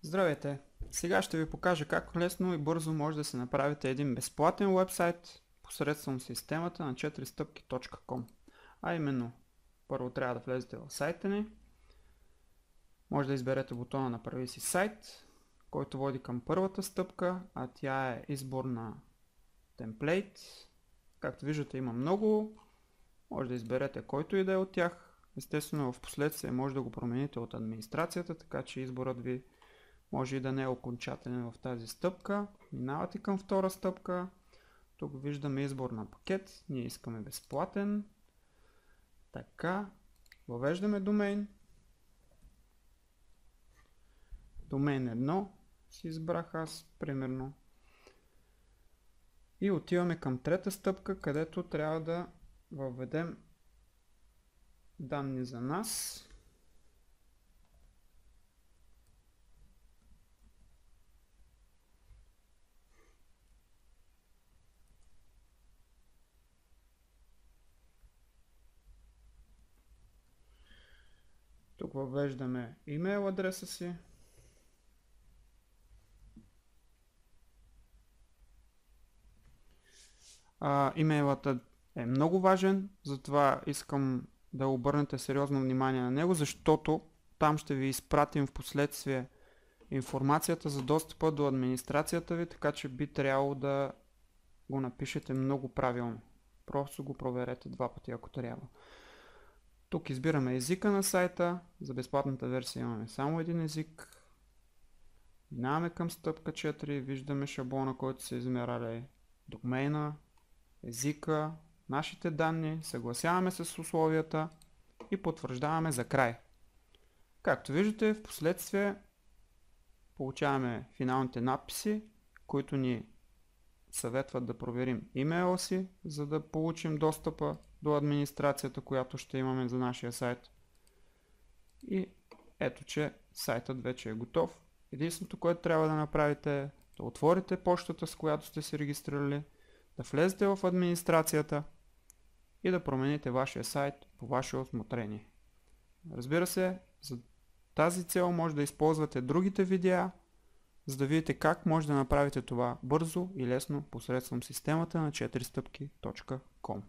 Здравейте! Сега ще ви покажа как лесно и бързо може да се направите един безплатен уебсайт посредством системата на 4stъпки.com. А именно, първо трябва да влезете в сайта ни. Може да изберете бутона "Направи си сайт", който води към първата стъпка, а тя е избор на темплейт. Както виждате, има много. Може да изберете който и да е от тях. Естествено, в последствие може да го промените от администрацията, така че изборът ви може и да не е окончателен в тази стъпка. Минавате към втора стъпка. Тук виждаме избор на пакет. Ние искаме безплатен. Така. Въвеждаме домейн. Домейн 1 си избрах аз, примерно. И отиваме към трета стъпка, където трябва да въведем данни за нас. Тук въвеждаме имейл адреса си. Имейлът е много важен, затова искам да обърнете сериозно внимание на него, защото там ще ви изпратим в последствие информацията за достъпа до администрацията ви, така че би трябвало да го напишете много правилно. Просто го проверете два пъти, ако трябва. Тук избираме езика на сайта. За безплатната версия имаме само един език. Минаваме към стъпка 4. Виждаме шаблона, който се измеряли домейна, езика, нашите данни, съгласяваме се с условията и потвърждаваме за край. Както виждате, в последствие получаваме финалните надписи, които ни съветват да проверим имейла си, за да получим достъпа до администрацията, която ще имаме за нашия сайт. И ето, че сайтът вече е готов. Единственото, което трябва да направите е да отворите почтата, с която сте се регистрирали, да влезете в администрацията и да промените вашия сайт по ваше усмотрение. Разбира се, за тази цел може да използвате другите видеа, за да видите как може да направите това бързо и лесно посредством системата на 4stъпки.com.